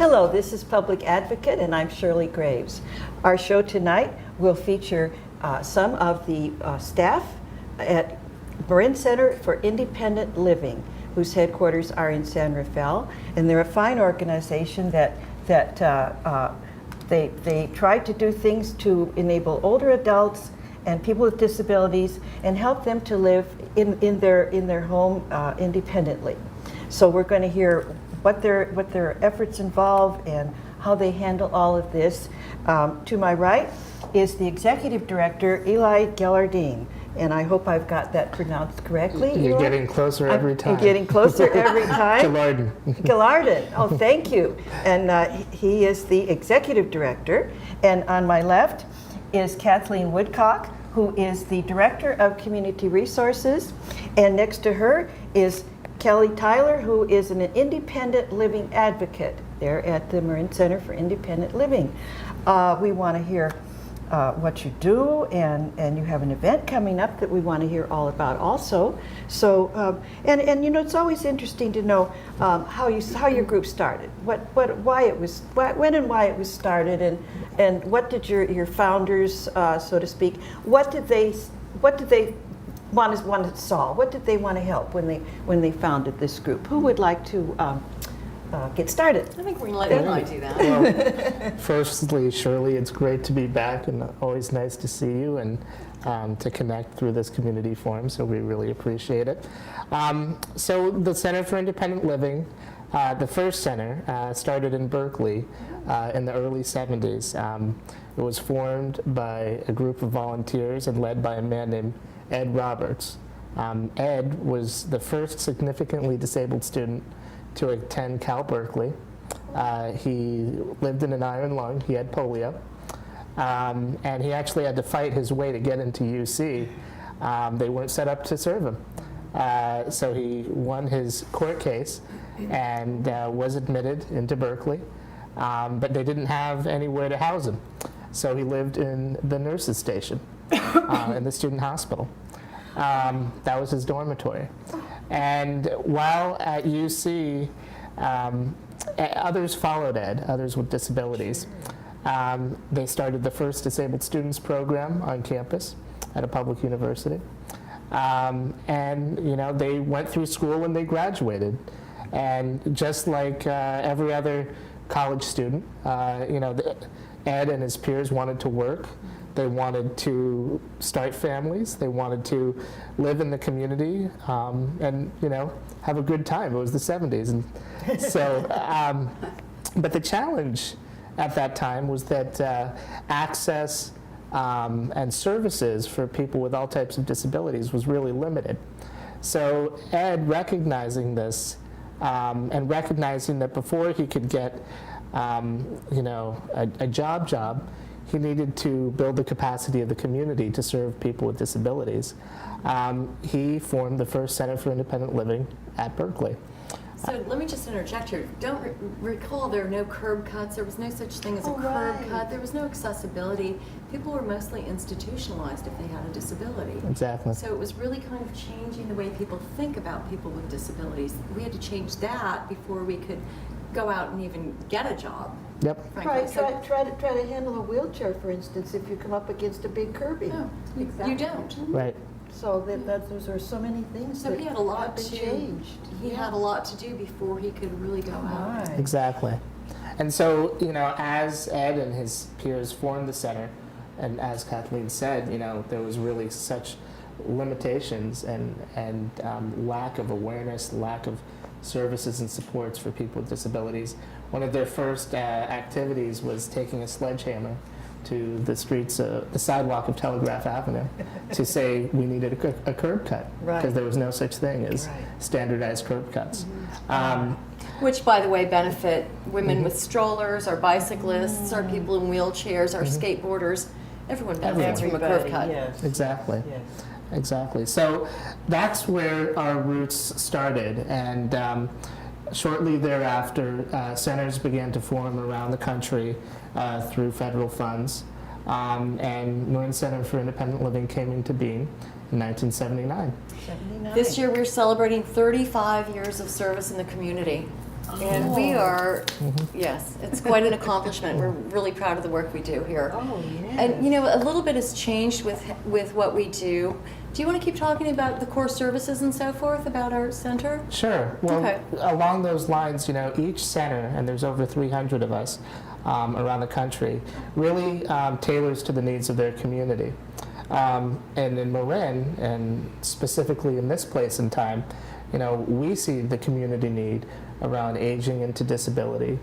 Hello, this is Public Advocate, and I'm Shirley Graves. Our show tonight will feature some of the staff at Marin Center for Independent Living, whose headquarters are in San Rafael, and they're a fine organization that they try to do things to enable older adults and people with disabilities and help them to live in their home independently. So we're going to hear what their efforts involve and how they handle all of this. To my right is the Executive Director, Eli Gellardine, and I hope I've got that pronounced correctly. You're Eli? getting closer every time. I'm getting closer every time. Gellardine. Gellardine. Oh, thank you. And he is the Executive Director. And on my left is Kathleen Woodcock, who is the Director of Community Resources. And next to her is Kelly Tyler, who is an independent living advocate there at the Marin Center for Independent Living. We want to hear what you do, and you have an event coming up that we want to hear all about also. So, and you know, it's always interesting to know how your group started, when and why it was started, and what did your founders, so to speak, what did they want to solve? What did they want to help when they founded this group? Who would like to get started? I think we're going to let Eli do that. Well, firstly, Shirley, it's great to be back and always nice to see you and to connect through this community forum, so we really appreciate it. So the Center for Independent Living, the first center, started in Berkeley in the early 70s. It was formed by a group of volunteers and led by a man named Ed Roberts. Ed was the first significantly disabled student to attend Cal Berkeley. He lived in an iron lung. He had polio. And he actually had to fight his way to get into UC. They weren't set up to serve him. So he won his court case and was admitted into Berkeley. But they didn't have anywhere to house him. So he lived in the nurses' station in the student hospital. That was his dormitory. And while at UC, others followed Ed, others with disabilities. They started the first disabled students program on campus at a public university. And you know, they went through school and they graduated. And just like every other college student, you know, Ed and his peers wanted to work. They wanted to start families. They wanted to live in the community and, you know, have a good time. It was the 70s. And so, but the challenge at that time was that access and services for people with all types of disabilities was really limited. So Ed, recognizing this and recognizing that before he could get, you know, a job, he needed to build the capacity of the community to serve people with disabilities. He formed the first Center for Independent Living at Berkeley. So let me just interject here. Don't recall there are no curb cuts. There was no such thing as a curb cut. There was no accessibility. People were mostly institutionalized if they had a disability. Exactly. So it was really kind of changing the way people think about people with disabilities. We had to change that before we could go out and even get a job. Yep. Frankly. Right. So, Try to handle a wheelchair, for instance, if you come up against a big curbing. no, you don't. Right. So those are so many things So that he had a lot have been to changed. He had a lot to do before he could really go out. Right. Exactly. And so, you know, as Ed and his peers formed the center, and as Kathleen said, you know, there was really such limitations and lack of awareness, lack of services and supports for people with disabilities. One of their first activities was taking a sledgehammer to the streets, the sidewalk of Telegraph Avenue to say we needed a curb cut because there was no such thing as standardized curb cuts. Which, by the way, benefit women with strollers, our bicyclists, our people in wheelchairs, our skateboarders. Everyone benefits from a curb cut. Yes. Exactly. Yes. Exactly. So that's where our roots started, and shortly thereafter, centers began to form around the country through federal funds, and Marin Center for Independent Living came into being in 1979. This year we're celebrating 35 years of service in the community. And we are, yes, it's quite an accomplishment. We're really proud of the work we do here. Oh, yes. And a little bit has changed with what we do. Do you want to keep talking about the core services and so forth about our center? Sure. Well, Okay. along those lines, each center, and there's over 300 of us around the country, really tailors to the needs of their community. And in Marin, and specifically in this place and time, we see the community need around aging into disability,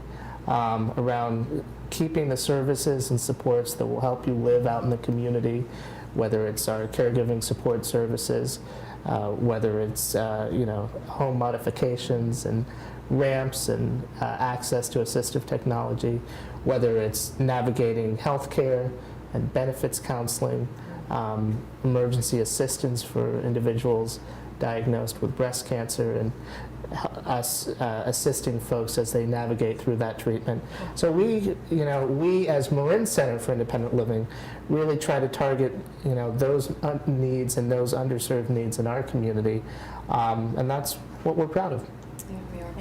around keeping the services and supports that will help you live out in the community, whether it's our caregiving support services, whether it's home modifications and ramps and access to assistive technology, whether it's navigating healthcare and benefits counseling, emergency assistance for individuals diagnosed with breast cancer, and us assisting folks as they navigate through that treatment. So we as Marin Center for Independent Living really try to target those needs and those underserved needs in our community, and that's what we're proud of. There we are.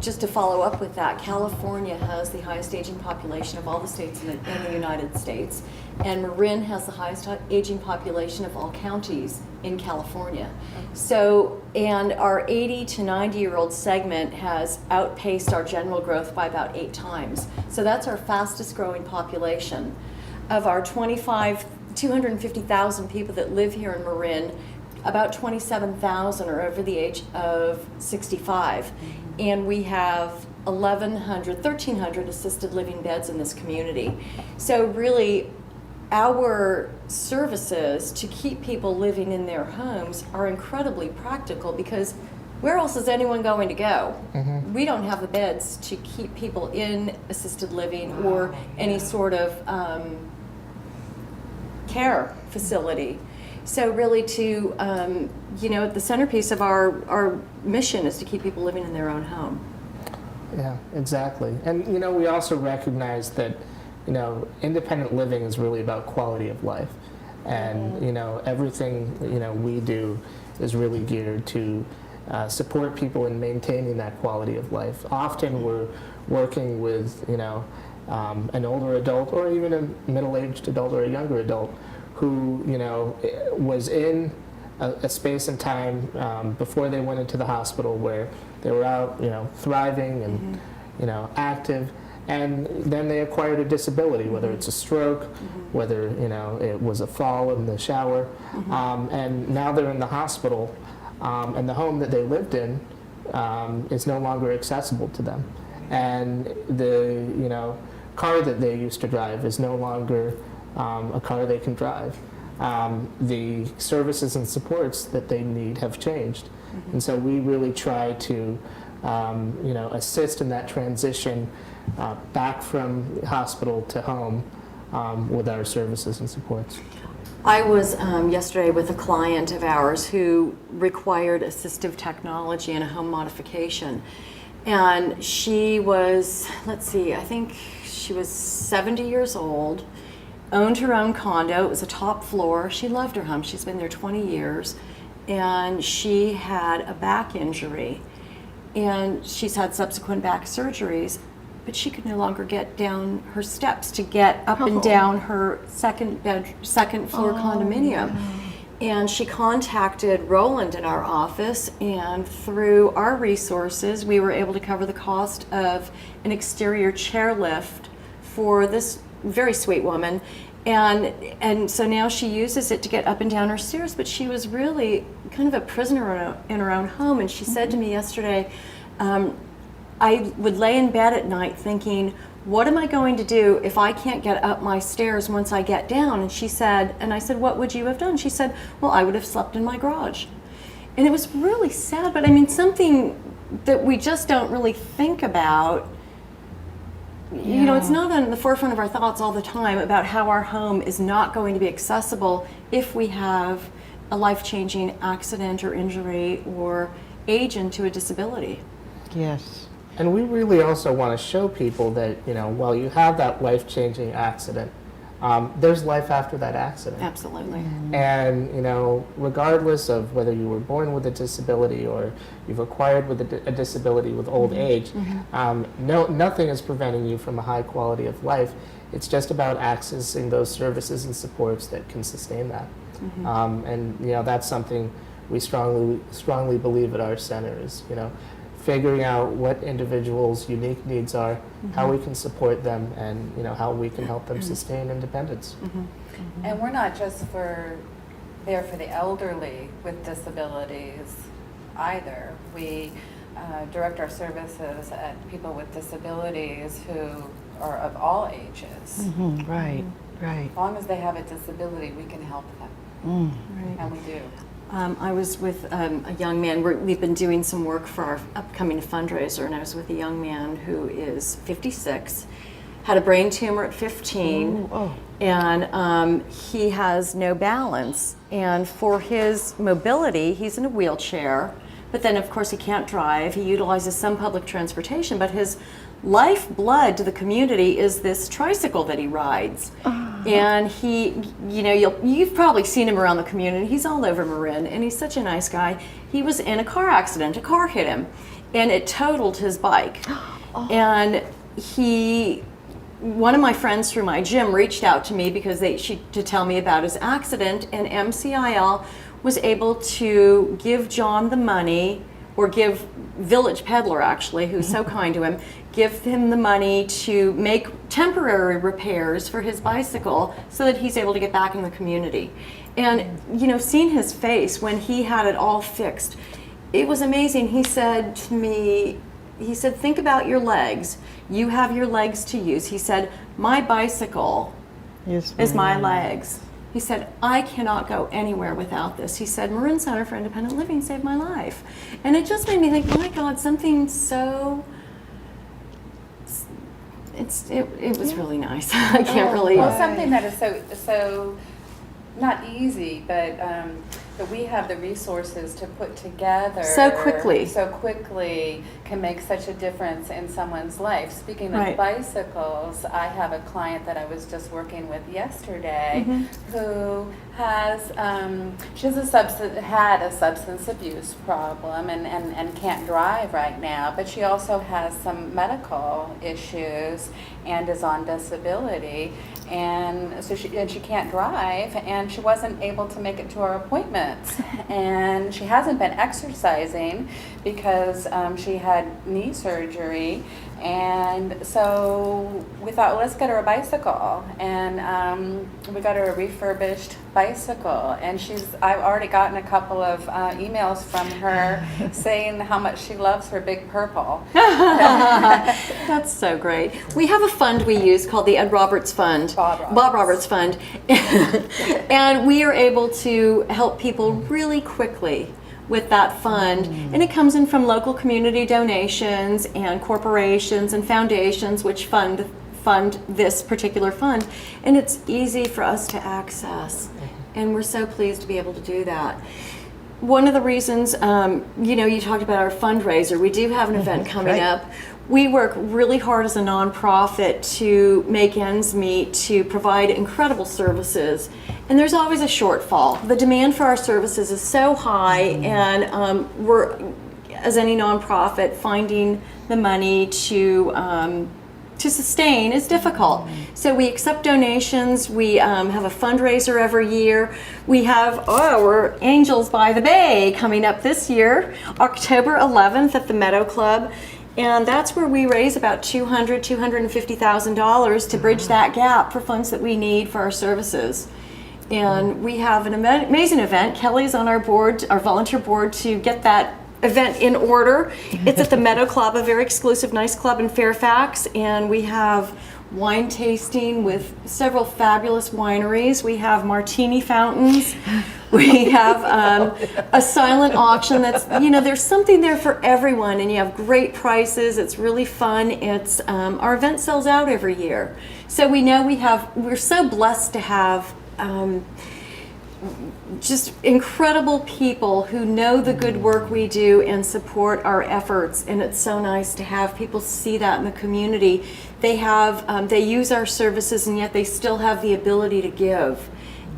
Just to follow up with that, California has the highest aging population of all the states in the United States, and Marin has the highest aging population of all counties in California. So, and our 80 to 90-year-old segment has outpaced our general growth by about 8 times. So that's our fastest growing population. Of our 250,000 people that live here in Marin, about 27,000 are over the age of 65. And we have 1,300 assisted living beds in this community. So really, our services to keep people living in their homes are incredibly practical, because where else is anyone going to go? We don't have the beds to keep people in assisted living or any sort of care facility. So really the centerpiece of our mission is to keep people living in their own home. Yeah, exactly. And we also recognize that independent living is really about quality of life, and everything we do is really geared to support people in maintaining that quality of life. Often we're working with an older adult, or even a middle-aged adult or a younger adult, who was in a space and time before they went into the hospital where they were out thriving and active, and then they acquired a disability, whether it's a stroke, whether it was a fall in the shower, and now they're in the hospital, and the home that they lived in is no longer accessible to them, and the car that they used to drive is no longer a car they can drive. The services and supports that they need have changed, and so we really try to assist in that transition back from hospital to home with our services and supports. I was yesterday with a client of ours who required assistive technology and a home modification. And she was, I think she was 70 years old, owned her own condo. It was a top floor. She loved her home. She's been there 20 years. And she had a back injury. And she's had subsequent back surgeries. But she could no longer get down her steps to get up and down her second floor condominium. And she contacted Roland in our office, and through our resources, we were able to cover the cost of an exterior chairlift for this very sweet woman. And so now she uses it to get up and down her stairs, but she was really kind of a prisoner in her own home. And she said to me yesterday, I would lay in bed at night thinking, what am I going to do if I can't get up my stairs once I get down? And she said, and I said, what would you have done? She said, well, I would have slept in my garage. And it was really sad, but I mean, something that we just don't really think about. It's not on the forefront of our thoughts all the time about how our home is not going to be accessible if we have a life-changing accident or injury or age into a disability. Yes. And we really also want to show people that, while you have that life-changing accident, there's life after that accident. Absolutely. And regardless of whether you were born with a disability or you've acquired with a disability with old age, nothing is preventing you from a high quality of life. It's just about accessing those services and supports that can sustain that. And that's something we strongly believe at our center is figuring out what individuals' unique needs are, how we can support them, and how we can help them sustain independence. And we're not just there for the elderly with disabilities either. We direct our services at people with disabilities who are of all ages. Right, right. As long as they have a disability, we can help them, and we do. I was with a young man. We've been doing some work for our upcoming fundraiser, and I was with a young man who is 56, had a brain tumor at 15, and he has no balance. And for his mobility, he's in a wheelchair, but then of course he can't drive. He utilizes some public transportation, but his lifeblood to the community is this tricycle that he rides. And he, you've probably seen him around the community. He's all over Marin, and he's such a nice guy. He was in a car accident. A car hit him, and it totaled his bike. And one of my friends through my gym reached out to me because to tell me about his accident, and MCIL was able to give John the money, or give Village Peddler, actually, who's so kind to him, give him the money to make temporary repairs for his bicycle so that he's able to get back in the community. And, seeing his face when he had it all fixed, it was amazing. He said to me, think about your legs. You have your legs to use. He said, my bicycle is my legs. He said, I cannot go anywhere without this. He said, Marin Center for Independent Living saved my life. And it just made me think, my God, something so, it was really nice. I can't really. Well, something that is so not easy, but that we have the resources to put together so quickly can make such a difference in someone's life. Speaking of bicycles, I have a client that I was just working with yesterday who has had a substance abuse problem and can't drive right now, but she also has some medical issues and is on disability, and so she can't drive, and she wasn't able to make it to her appointments, and she hasn't been exercising because she had knee surgery. And so we thought, well, let's get her a bicycle, and we got her a refurbished bicycle. And I've already gotten a couple of emails from her saying how much she loves her Big Purple. That's so great. We have a fund we use called the Ed Roberts Fund. Bob Roberts Fund. And we are able to help people really quickly with that fund, and it comes in from local community donations and corporations and foundations which fund this particular fund, and it's easy for us to access, and we're so pleased to be able to do that. One of the reasons, you talked about our fundraiser. We do have an event coming up. We work really hard as a nonprofit to make ends meet, to provide incredible services, and there's always a shortfall. The demand for our services is so high, and we're, as any nonprofit, finding the money to sustain is difficult. So we accept donations. We have a fundraiser every year. We have we're Angels by the Bay coming up this year, October 11th at the Meadow Club. And that's where we raise about $250,000 to bridge that gap for funds that we need for our services. And we have an amazing event. Kelly's on our board, our volunteer board, to get that event in order. It's at the Meadow Club, a very exclusive, nice club in Fairfax. And we have wine tasting with several fabulous wineries. We have martini fountains. We have a silent auction that's, there's something there for everyone, and you have great prices. It's really fun. It's our event sells out every year. So we know we're so blessed to have just incredible people who know the good work we do and support our efforts, and it's so nice to have people see that in the community. They have they use our services, and yet they still have the ability to give,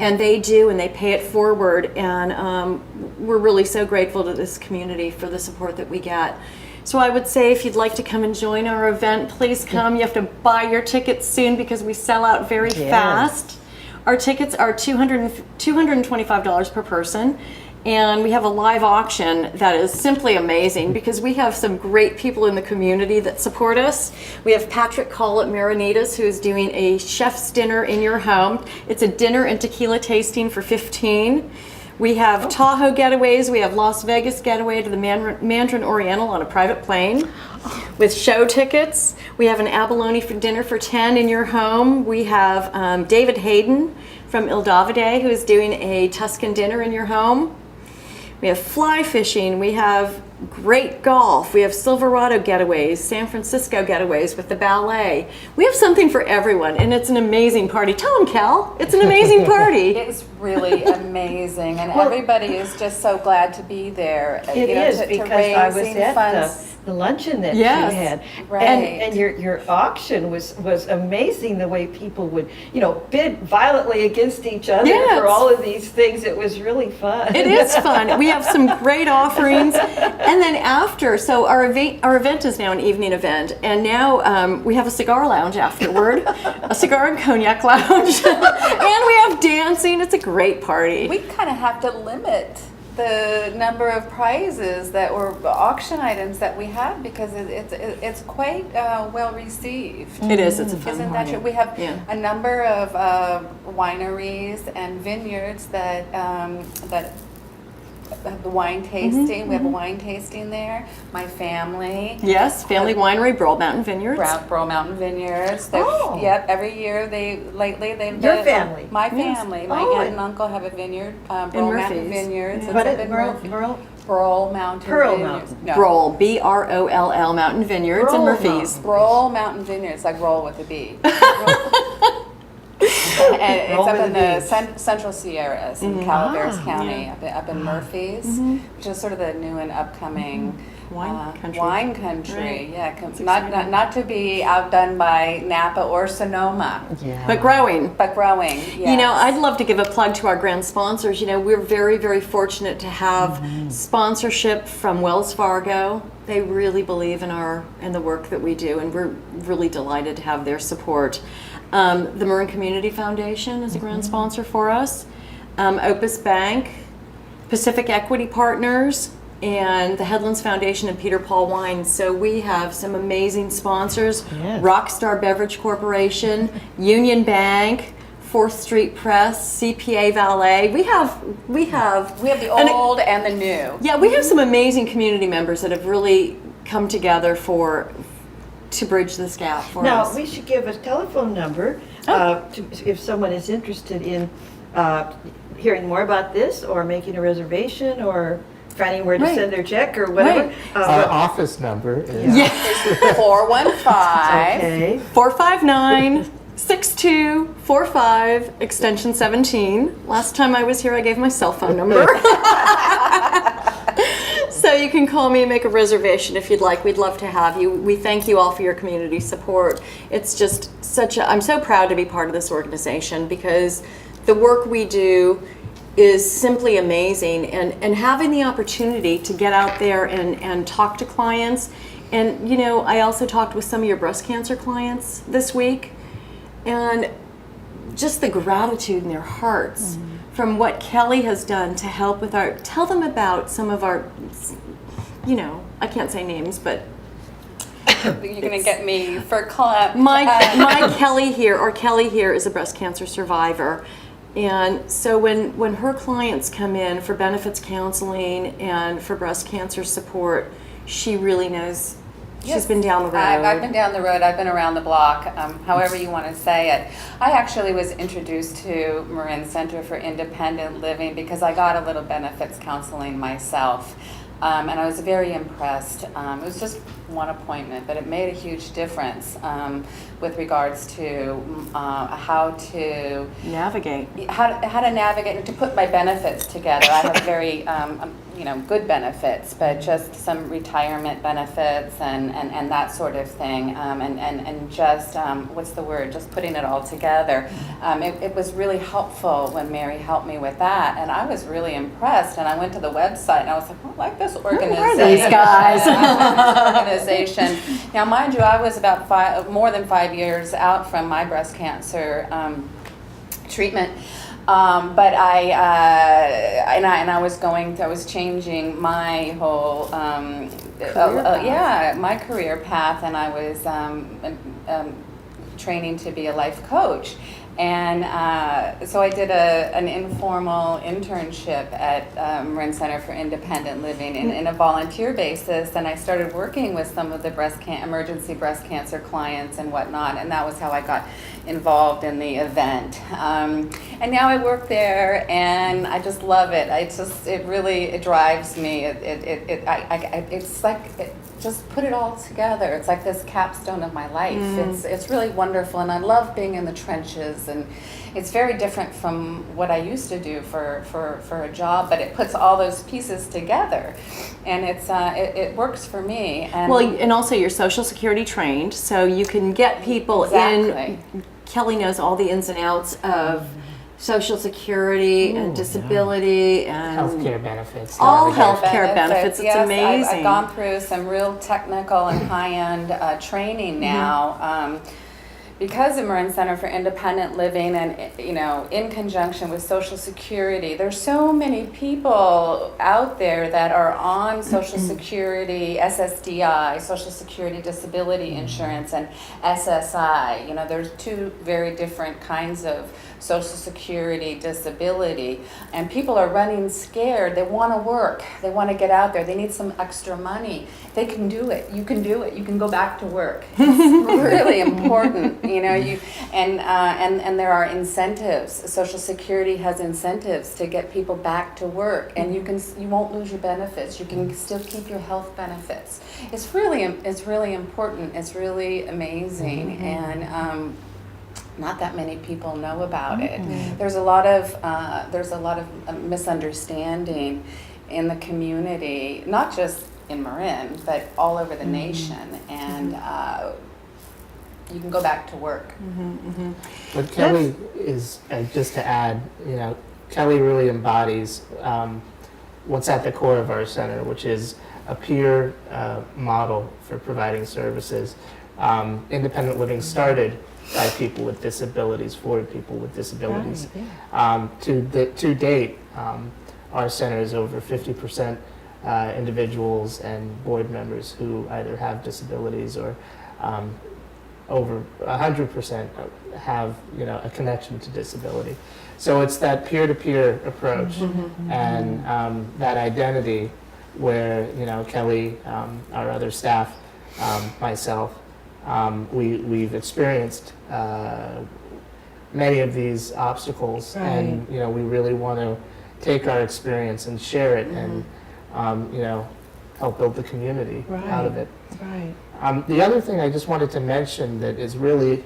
and they do, and they pay it forward, and we're really so grateful to this community for the support that we get. So I would say if you'd like to come and join our event, please come. You have to buy your tickets soon because we sell out very fast. Our tickets are $225 per person, and we have a live auction that is simply amazing because we have some great people in the community that support us. We have Patrick Call at Marinitas, who is doing a chef's dinner in your home. It's a dinner and tequila tasting for $15. We have Tahoe getaways. We have Las Vegas getaway to the Mandarin Oriental on a private plane with show tickets. We have an abalone for dinner for $10 in your home. We have David Hayden from Il Davide, who is doing a Tuscan dinner in your home. We have fly fishing. We have great golf. We have Silverado getaways, San Francisco getaways with the ballet. We have something for everyone, and it's an amazing party. Tell them, Cal, it's an amazing party. It's really amazing, and everybody is just so glad to be there. It is, because I was at funds. the luncheon that Yes. you had. Right. And your auction was amazing, the way people would, bid violently against each other Yes. for all of these things. It was really fun. It is fun. We have some great offerings. And then after, so our event is now an evening event, and now we have a cigar lounge afterward, a cigar and cognac lounge, and we have dancing. It's a great party. We kind of have to limit the number of prizes that were auction items that we have because it's quite well received. It is. It's a fun Isn't that party. true? We have Yeah. a number of wineries and vineyards that have the wine tasting. We have a wine tasting there. My family. Yes, Family Winery, Broad Mountain Vineyards. Brown Mountain Vineyards. Oh. Yep, every year they've Your family? My Yes. family. My Oh, aunt and- and uncle have a vineyard, Broll Mountain Murphy's. Vineyards. Yeah. It's But up it, in Merle, Murphy. Merle, Broll Mountain Pearl Vineyards. Mountain. No. Broll, Broll Mountain Vineyards in Broll Murphy's. Broll Mountain Vineyards, like roll with a B. And it's Roll up with in a the B. Central Sierras in Calaveras County, up in Murphy's, which is sort of the new and upcoming Wine country. Wine country. Right. Yeah, It's not exciting. not to be outdone by Napa or Sonoma, yeah. But growing. but growing. Yes. I'd love to give a plug to our grand sponsors. We're very, very fortunate to have sponsorship from Wells Fargo. They really believe in the work that we do, and we're really delighted to have their support. The Marin Community Foundation is a grand sponsor for us. Opus Bank, Pacific Equity Partners, and the Headlands Foundation and Peter Paul Wine. So we have some amazing sponsors. Yes. Rockstar Beverage Corporation, Union Bank, 4th Street Press, CPA Valet. We have we have the and old and the new. yeah, we have some amazing community members that have really come together to bridge this gap for Now, us. we should give a telephone number if someone is interested in hearing more about this or making a reservation or finding where to Right. send their check or whatever. Right. Our office number is Yeah. 415. Okay. 459-6245, extension 17. Last time I was here, I gave my cell phone number. So you can call me and make a reservation if you'd like. We'd love to have you. We thank you all for your community support. It's just I'm so proud to be part of this organization because the work we do is simply amazing, and having the opportunity to get out there and talk to clients. And I also talked with some of your breast cancer clients this week, and just the gratitude in their hearts from what Kelly has done to help with tell them about some of our, I can't say names, but You're gonna get me for clap. my Kelly here is a breast cancer survivor. And so when her clients come in for benefits counseling and for breast cancer support, she really knows. She's been down the road. I've been down the road. I've been around the block, however you want to say it. I actually was introduced to Marin Center for Independent Living because I got a little benefits counseling myself. And I was very impressed. It was just one appointment, but it made a huge difference with regards to how to Navigate. how to navigate and to put my benefits together. I have very good benefits, but just some retirement benefits and that sort of thing, and just what's the word? Just putting it all together. It was really helpful when Mary helped me with that, and I was really impressed. And I went to the website and I was like, I like this organization. Who are these guys? I like this organization. Now, mind you, I was about more than 5 years out from my breast cancer treatment. But I was changing my whole my career path, and I was training to be a life coach. And so I did an informal internship at Marin Center for Independent Living in a volunteer basis, and I started working with some of the emergency breast cancer clients and whatnot, and that was how I got involved in the event. And now I work there, and I just love it. It drives me. It's like just put it all together. It's like this capstone of my life. It's really wonderful, and I love being in the trenches, and it's very different from what I used to do for a job, but it puts all those pieces together, and it works for me. And Well, and also you're Social Security trained, so you can get people Exactly. in. Kelly knows all the ins and outs of Social Security and disability and Healthcare benefits. all navigate. healthcare benefits. It's yes, amazing. I've gone through some real technical and high-end training now. Because of Marin Center for Independent Living, and in conjunction with Social Security, there's so many people out there that are on Social Security, SSDI, Social Security Disability Insurance, and SSI. There's two very different kinds of Social Security disability, and people are running scared. They want to work. They want to get out there. They need some extra money. They can do it. You can do it. You can go back to work. It's really important. And there are incentives. Social Security has incentives to get people back to work, and you won't lose your benefits. You can still keep your health benefits. It's really important. It's really amazing, and not that many people know about it. There's a lot of misunderstanding in the community, not just in Marin, but all over the nation, and you can go back to work. But Kelly is, just to add, Kelly really embodies what's at the core of our center, which is a peer model for providing services. Independent living started by people with disabilities, for people with disabilities. To date, our center is over 50% individuals and board members who either have disabilities or over 100% have a connection to disability. So it's that peer-to-peer approach and that identity where Kelly, our other staff, myself, we've experienced many of these obstacles, and we really want to take our experience and share it, and help build the community out of it. Right. The other thing I just wanted to mention that is really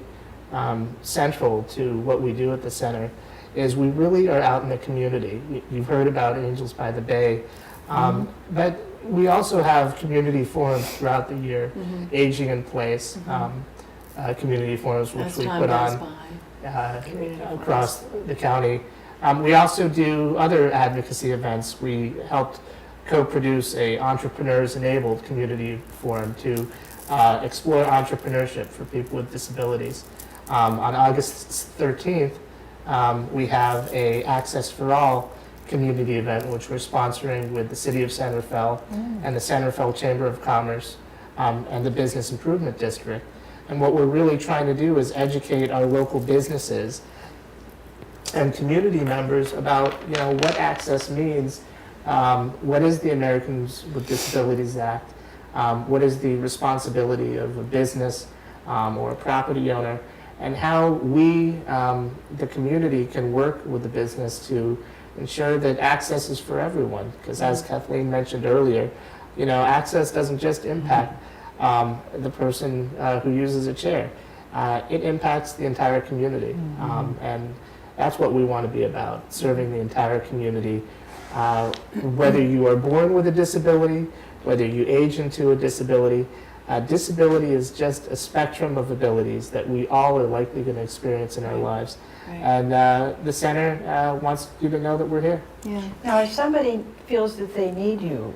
central to what we do at the center is we really are out in the community. You've heard about Angels by the Bay, but we also have community forums throughout the year, Aging in Place, community forums which As we time put goes on by. across the county. We also do other advocacy events. We helped co-produce a Entrepreneurs Enabled community forum to explore entrepreneurship for people with disabilities. On August 13th, we have a Access for All community event, which we're sponsoring with the City of San Rafael and the San Rafael Chamber of Commerce and the Business Improvement District. And what we're really trying to do is educate our local businesses and community members about what access means, what is the Americans with Disabilities Act, what is the responsibility of a business or a property owner, and how we, the community, can work with the business to ensure that access is for everyone. Because as Kathleen mentioned earlier, access doesn't just impact the person who uses a chair. It impacts the entire community. And that's what we want to be about, serving the entire community. Whether you are born with a disability, whether you age into a disability, disability is just a spectrum of abilities that we all are likely going to experience in our lives. Right. And the center wants you to know that we're here. Yeah. Now, if somebody feels that they need you,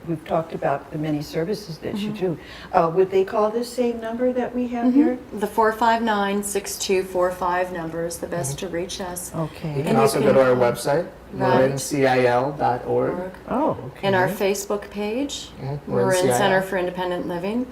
we've talked about the many services that you do, would they call this same number that we have here? The 459-6245 number is the best to reach us. You Okay. can also go to our website, Right. marincil.org. Oh, okay. And our Facebook page, Mhm, Marin CIL. Center for Independent Living.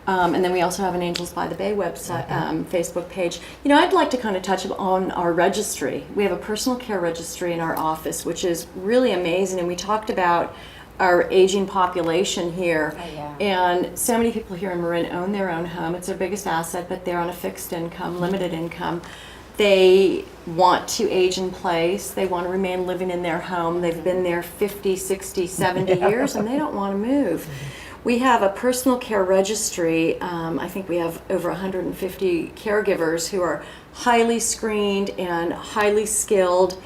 And then we also have an Angels by the Bay website, Facebook page. I'd like to kind of touch on our registry. We have a personal care registry in our office, which is really amazing. And we talked about our aging population here. Oh, yeah. And so many people here in Marin own their own home. It's their biggest asset, but they're on a fixed income, limited income. They want to age in place. They want to remain living in their home. They've been there 50, 60, 70 years, and they don't want to move. We have a personal care registry. I think we have over 150 caregivers who are highly screened and highly skilled,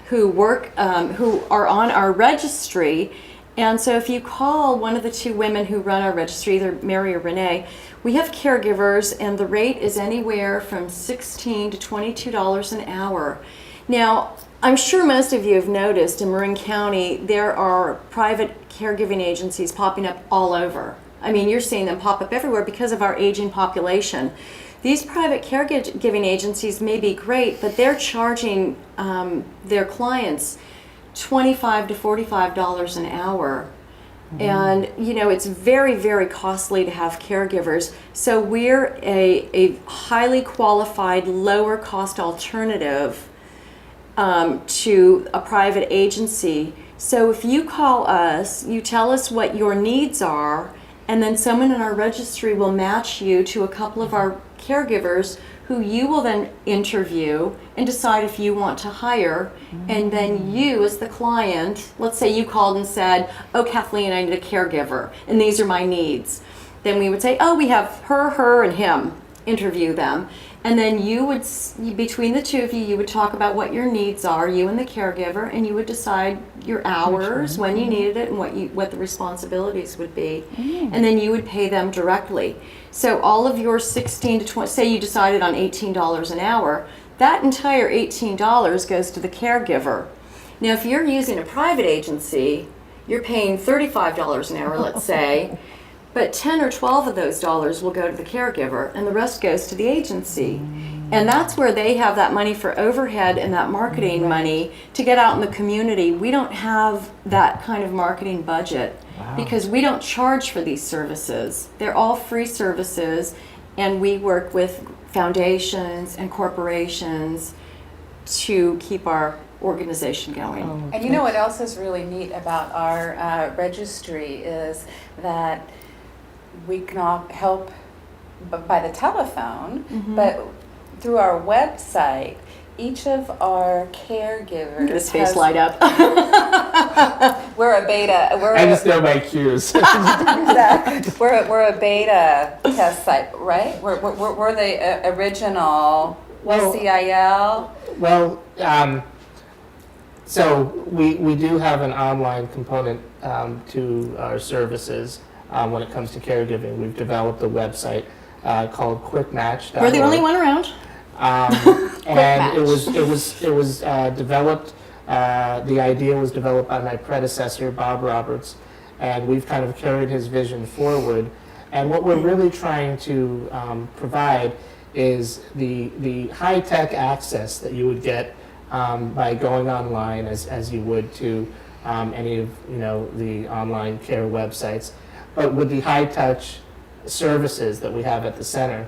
who are on our registry. And so if you call one of the two women who run our registry, either Mary or Renee, we have caregivers, and the rate is anywhere from $16 to $22 an hour. Now, I'm sure most of you have noticed in Marin County, there are private caregiving agencies popping up all over. I mean, you're seeing them pop up everywhere because of our aging population. These private caregiving agencies may be great, but they're charging their clients $25 to $45 an hour. And it's very, very costly to have caregivers. So we're a highly qualified, lower cost alternative to a private agency. So if you call us, you tell us what your needs are, and then someone in our registry will match you to a couple of our caregivers who you will then interview and decide if you want to hire. And then you, as the client, let's say you called and said, "Oh, Kathleen, I need a caregiver, and these are my needs." Then we would say, "Oh, we have her, and him." Interview them. And then you would, between the two of you, you would talk about what your needs are, you and the caregiver, and you would decide your hours, when you needed it, and what the responsibilities would be. And then you would pay them directly. So all of your 16 to 20, say you decided on $18 an hour, that entire $18 goes to the caregiver. Now, if you're using a private agency, you're paying $35 an hour, let's say, but 10 or 12 of those dollars will go to the caregiver, and the rest goes to the agency. And that's where they have that money for overhead and that marketing money to get out in the community. We don't have that kind of marketing budget because we don't charge for these services. They're all free services, and we work with foundations and corporations to keep our organization going. And you know what else is really neat about our registry is that we can help by the telephone, but through our website, each of our caregivers. Look at his face light up. We're a beta. I just know my cues. Exactly. We're a beta test site, right? We're the original CIL. Well, so we do have an online component to our services when it comes to caregiving. We've developed a website called QuickMatch.org. We're the only one around. And it was developed. The idea was developed by my predecessor, Bob Roberts, and we've kind of carried his vision forward. And what we're really trying to provide is the high-tech access that you would get by going online, as you would to any of the online care websites, but with the high-touch services that we have at the center.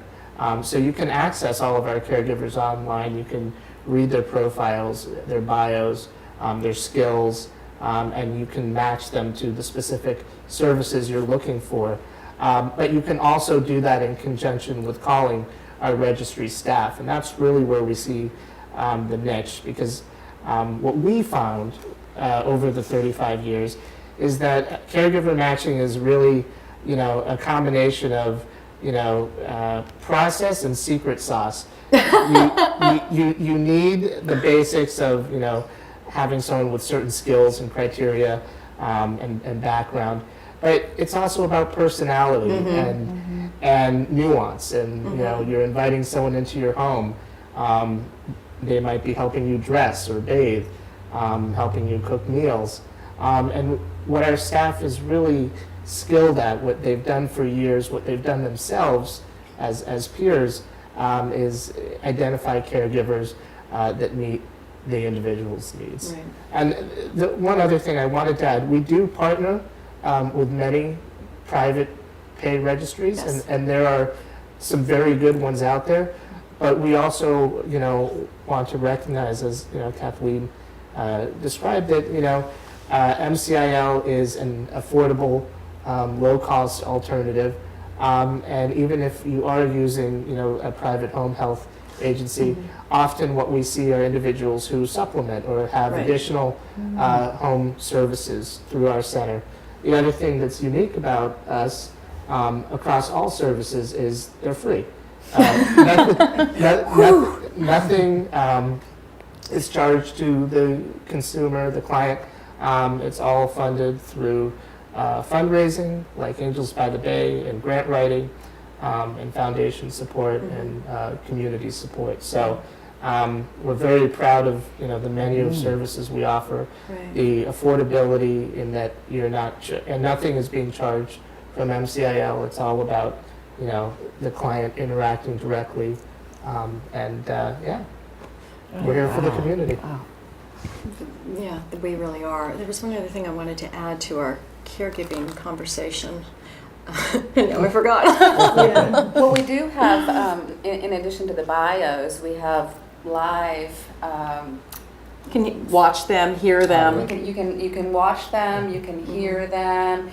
So you can access all of our caregivers online. You can read their profiles, their bios, their skills, and you can match them to the specific services you're looking for. But you can also do that in conjunction with calling our registry staff, and that's really where we see the niche, because What we found over the 35 years is that caregiver matching is really, a combination of, process and secret sauce. You need the basics of, having someone with certain skills and criteria and background, but it's also about personality and nuance. And you're inviting someone into your home. They might be helping you dress or bathe, helping you cook meals. And what our staff is really skilled at, what they've done for years, what they've done themselves as peers, is identify caregivers that meet the individual's needs. Right. And the one other thing I wanted to add, we do partner with many private pay registries, Yes. and there are some very good ones out there. But we also, want to recognize, as Kathleen described it, MCIL is an affordable, low-cost alternative. And even if you are using, a private home health agency, often what we see are individuals who supplement or have Right. additional home services through our center. The other thing that's unique about us across all services is they're free. Nothing is charged to the consumer, the client. It's all funded through fundraising, like Angels by the Bay, and grant writing, and foundation support, and community support. So we're very proud of the menu of services we offer, Right. the affordability in that you're not, and nothing is being charged from MCIL. It's all about the client interacting directly, we're here for the community. Wow. Yeah, we really are. There was one other thing I wanted to add to our caregiving conversation. No, I forgot. Well, we do have, in addition to the bios, we have live. Can you watch them, hear them? You can watch them. You can hear them.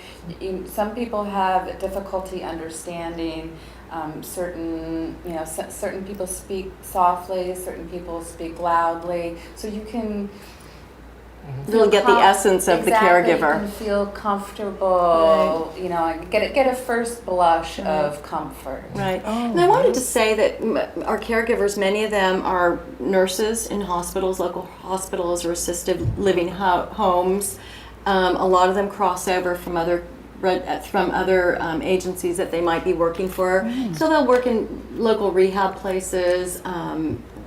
Some people have difficulty understanding. Certain people speak softly. Certain people speak loudly. So you can Really get the essence of the caregiver. You can feel comfortable. Right. Get a first blush of comfort. Right. Oh, And I wanted to say that our caregivers, many of them are nurses in hospitals, local hospitals, or assisted living homes. A lot of them cross over from other agencies that they might be working for. So they'll work in local rehab places.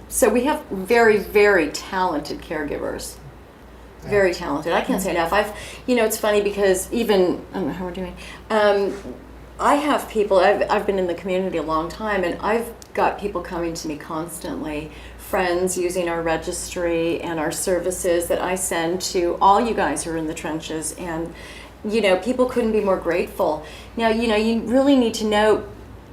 So we have very, very talented caregivers. Very talented. I can't say enough. It's funny because even, I don't know how we're doing. I have people, I've been in the community a long time, and I've got people coming to me constantly, friends using our registry and our services that I send to all you guys who are in the trenches. And, people couldn't be more grateful. Now, you really need to know,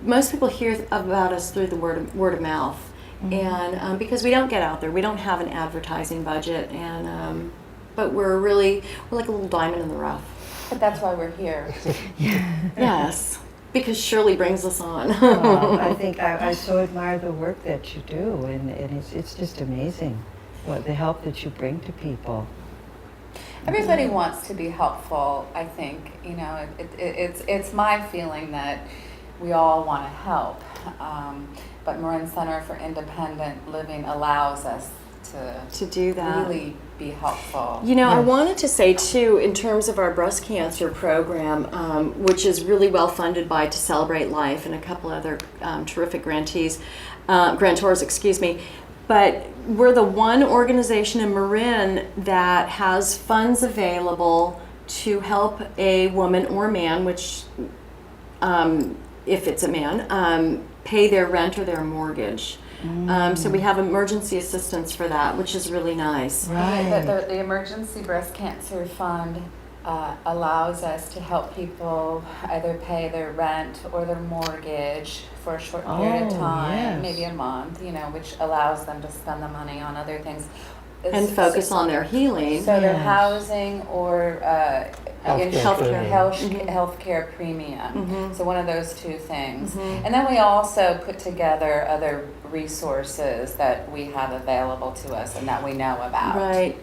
most people hear about us through the word of mouth. And because we don't get out there, we don't have an advertising budget, and but we're like a little diamond in the rough. But that's why we're here. Yes, because Shirley brings us on. I think I so admire the work that you do, and it's just amazing what the help that you bring to people. Everybody wants to be helpful. I think it's my feeling that we all want to help, but Marin Center for Independent Living allows us to do that. really be helpful. I wanted to say too, in terms of our breast cancer program, which is really well funded by To Celebrate Life and a couple other terrific grantors, but we're the one organization in Marin that has funds available to help a woman or man, which if it's a man, pay their rent or their mortgage. So we have emergency assistance for that, which is really nice. Right. The Emergency Breast Cancer Fund allows us to help people either pay their rent or their mortgage for a short period of time, yes. maybe a month, which allows them to spend the money on other things. And focus on their healing. So their Yes. housing or Healthcare. healthcare premium. So one of those two things. And then we also put together other resources that we have available to us and that we know about. Right.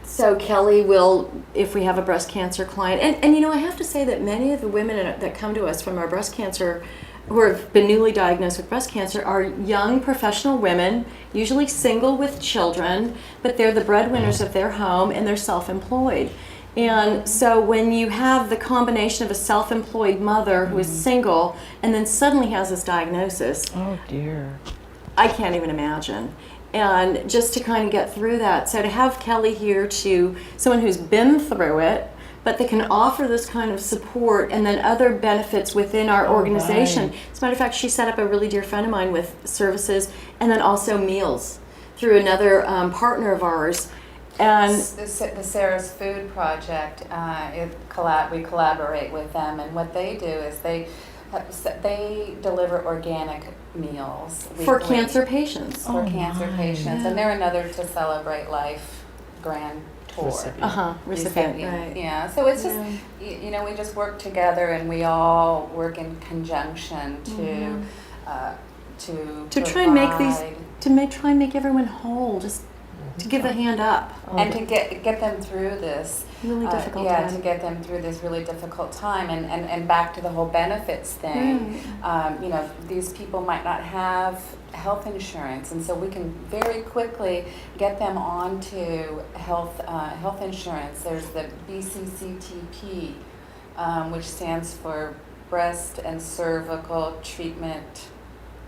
So Kelly will, if we have a breast cancer client, and you know, I have to say that many of the women that come to us from our breast cancer, who have been newly diagnosed with breast cancer, are young professional women, usually single with children, but they're the breadwinners of their home and they're self-employed. And so when you have the combination of a self-employed mother who is single and then suddenly has this diagnosis, Oh dear. I can't even imagine. And just to kind of get through that, so to have Kelly here, to someone who's been through it, but they can offer this kind of support and then other benefits within our organization. right. As a matter of fact, she set up a really dear friend of mine with services and then also meals through another partner of ours. And The Sarah's Food Project, we collaborate with them, and what they do is they deliver organic meals for weekly cancer patients. for cancer patients, and they're another To Celebrate Life grand tour. Recipient, right. Yeah, so it's just you know, we just work together and we all work in conjunction to try and make provide- try and make everyone whole, just to give a hand up. and to get them through this Really difficult yeah, time. to get them through this really difficult time, and back to the whole benefits thing. You know, these people might not have health insurance, and so we can very quickly get them onto health insurance. There's the BCCTP, which stands for Breast and Cervical Treatment.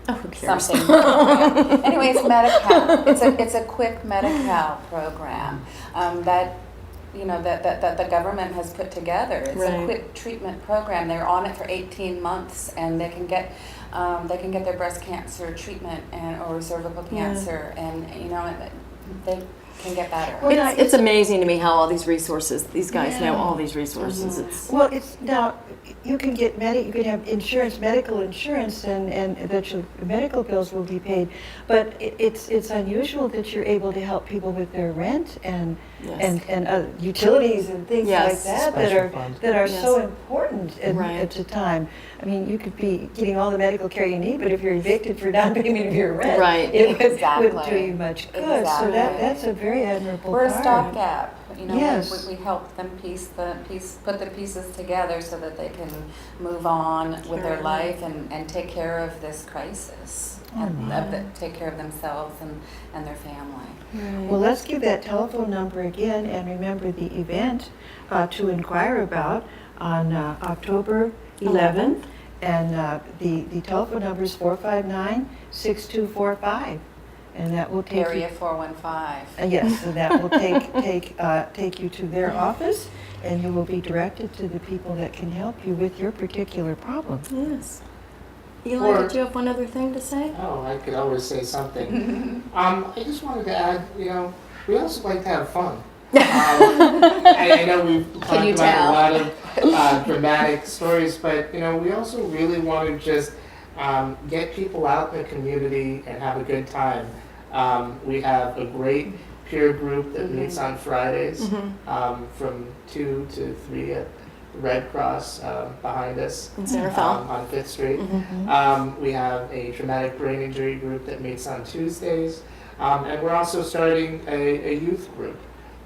Oh, who cares? Something. Yeah. Anyway, it's Medi-Cal. It's a quick Medi-Cal program that the government has put together. It's Right. a quick treatment program. They're on it for 18 months, and they can get their breast cancer treatment or cervical cancer, and you know, they can get better. Well, It's amazing to me how all these resources, these guys know all these resources. It's Well, it's now you can get you can have insurance, medical insurance, and that your medical bills will be paid. But it's unusual that you're able to help people with their rent and Yes. and utilities and things Yes. like that Special funds. that are Yes. so important Right. at the time. I mean, you could be getting all the medical care you need, but if you're evicted for non-payment of your rent, Right. it wouldn't Exactly. do you much good. So Exactly. that's a very admirable We're a part. stopgap. You know, Yes. we help them put the pieces together so that they can move on with their life and take care of this crisis, and take care of themselves and their family. Well, let's give that telephone number again, and remember the event to inquire about on October 11th. And the telephone number is 459-6245. And that will take Area you, 415. yes, so that will take you to their office, and you will be directed to the people that can help you with your particular problem. Yes. Eli, Or- did you have one other thing to say? Oh, I could always say something. I just wanted to add, you know, we also like to have fun. I know we've talked you about tell? a lot of dramatic stories, but, you know, we also really want to just get people out in the community and have a good time. We have a great peer group that meets on Fridays from 2 to 3 at Red Cross behind us In Centerville. on 5th Street. We have a traumatic brain injury group that meets on Tuesdays. And we're also starting a youth group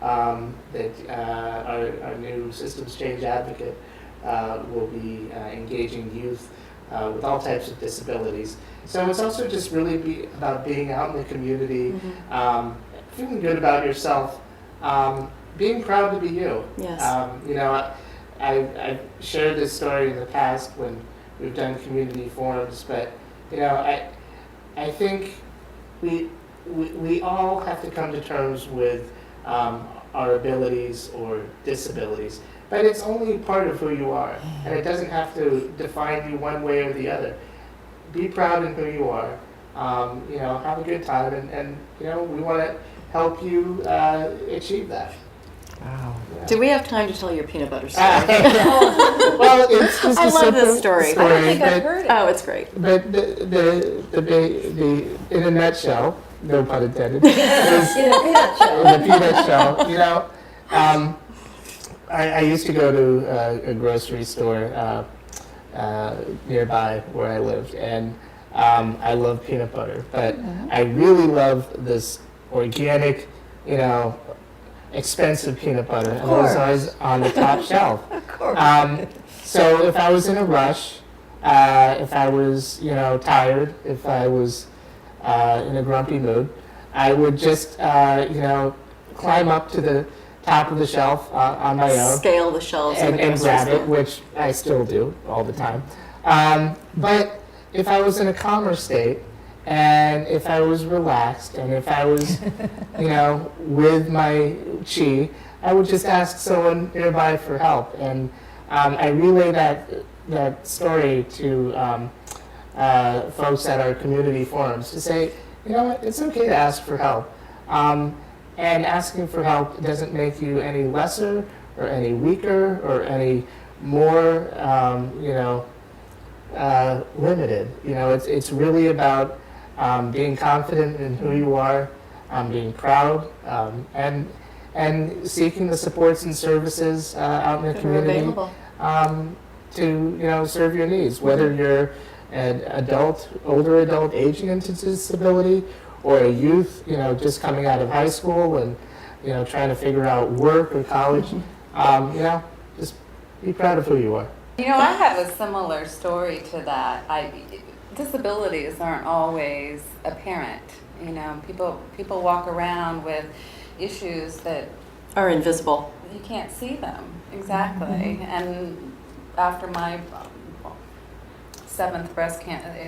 that our new systems change advocate will be engaging youth with all types of disabilities. So it's also just really about being out in the community, feeling good about yourself, being proud to be you. Yes. You know, I've shared this story in the past when we've done community forums, but you know, I think we all have to come to terms with our abilities or disabilities, but it's only part of who you are, and it doesn't have to define you one way or the other. Be proud in who you are. You know, have a good time, and you know, we want to help you achieve that. Wow. Yeah. Do we have time to tell your peanut butter story? Well, it's just I a love simple this story. I don't think I've but- heard it. Oh, it's great. But in a nutshell, no pun intended. It was the peanut shell. You know, I used to go to a grocery store nearby where I lived, and I love peanut butter, but I really love this organic, you know, expensive peanut butter, and it was always on the top shelf. Of course. So if I was in a rush, if I was, you know, tired, if I was in a grumpy mood, I would just, you know, climb up to the top of the shelf on my own. Scale the shelves in the And grocery grab store. it, which I still do all the time. But if I was in a calmer state, and if I was relaxed, and if I was, you know, with my chi, I would just ask someone nearby for help. And I relay that story to folks at our community forums to say, you know what, it's okay to ask for help. And asking for help doesn't make you any lesser or any weaker or any more, you know, limited. You know, it's really about being confident in who you are, being proud, and seeking the supports and services out in the That are community available. To, you know, serve your needs, whether you're an adult, older adult aging into disability, or a youth, you know, just coming out of high school and, you know, trying to figure out work or college. You know, just be proud of who you are. You know, I have a similar story to that. Disabilities aren't always apparent. You know, people walk around with issues that Are invisible. you can't see them exactly. And after my 7th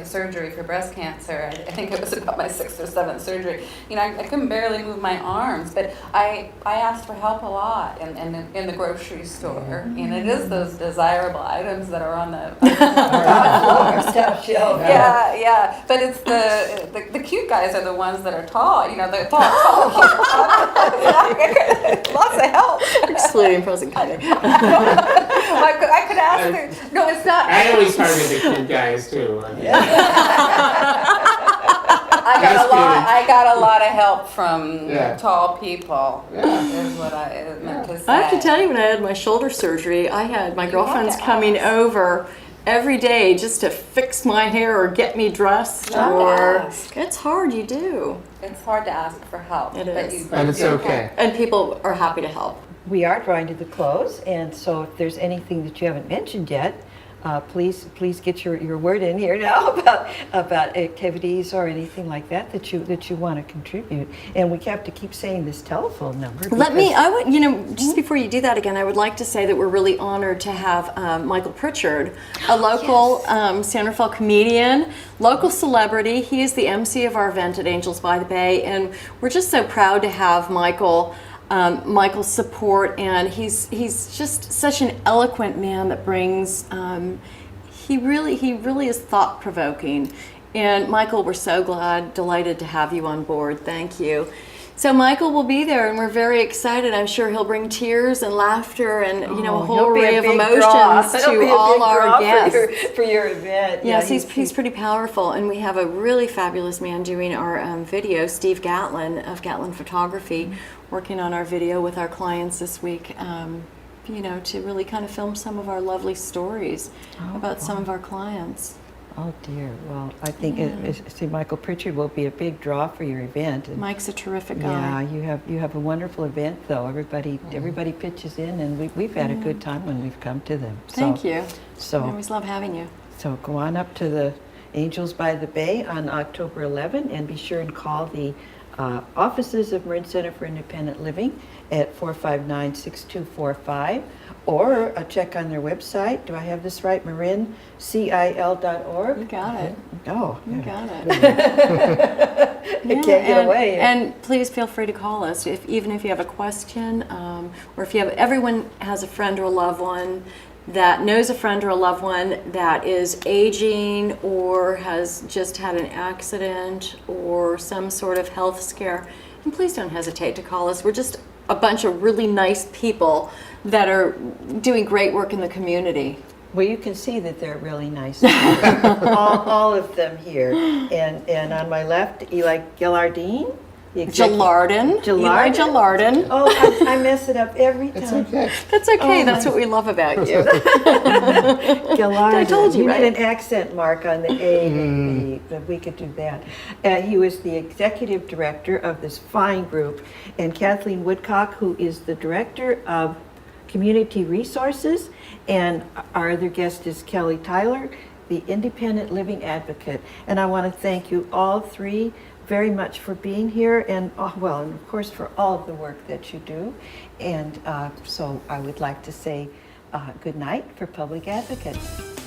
surgery for breast cancer, I think it was about my 6th or 7th surgery. You know, I couldn't barely move my arms, but I asked for help a lot in the grocery store. And it is those desirable items that are on the Top shelf. yeah. But it's the cute guys are the ones that are tall. You know, they're tall. Lots of help. Excluding present company. I could ask her. No, it's not. I always target the cute guys too. I got a lot of help from Yeah. tall people. Yeah. Is what I meant to say. I have to tell you, when I had my shoulder surgery, I had my girlfriends coming over every day just to fix my hair or get me dressed. Don't Or ask. it's hard, you do. It's hard to ask for help. It but is. And it's okay. And people are happy to help. We are drawing to the close, and so if there's anything that you haven't mentioned yet, please get your word in here now about activities or anything like that you want to contribute. And we have to keep saying this telephone number. I would, you know, just before you do that again, I would like to say that we're really honored to have Michael Pritchard, a local Sanderfeld comedian, local celebrity. He is the MC of our event at Angels by the Bay, and we're just so proud to have Michael's support, and he's just such an eloquent man that brings. He really is thought provoking. And Michael, we're so delighted to have you on board. Thank you. So Michael will be there, and we're very excited. I'm sure he'll bring tears and laughter and a whole array of emotions to all our guests. For your event. Yes, he's pretty powerful, and we have a really fabulous man doing our video, Steve Gatlin of Gatlin Photography, working on our video with our clients this week, to really kind of film some of our lovely stories about some of our clients. Oh dear. Well, I think Michael Pritchard will be a big draw for your event. And Mike's a terrific guy. Yeah, you have a wonderful event though. Everybody pitches in, and we've had a good time when we've come to them. Thank you. So I always love having you. So go on up to the Angels by the Bay on October 11, and be sure and call the offices of Marin Center for Independent Living at 459-6245, or check on their website. Do I have this right? marincil.org. You got it. Oh, You got it. I can't get away. And please feel free to call us, even if you have a question, or if everyone has a friend or a loved one that knows a friend or a loved one that is aging or has just had an accident or some sort of health scare, and please don't hesitate to call us. We're just a bunch of really nice people that are doing great work in the community. Well, you can see that they're really nice. all of them here. And on my left, Eli Gillardine. the executive- Gilardin. Eli Gilardin. Oh, I mess it up every time. It's okay. That's okay. Oh, That's my- what we love about you. Gillardin. I told you, We right? need an accent mark on the A and the, but we could do that. He was the executive director of this fine group, and Kathleen Woodcock, who is the director of community resources, and our other guest is Kelly Tyler, the independent living advocate. And I want to thank you all three very much for being here, and well, and of course for all of the work that you do. And so I would like to say good night for Public Advocates.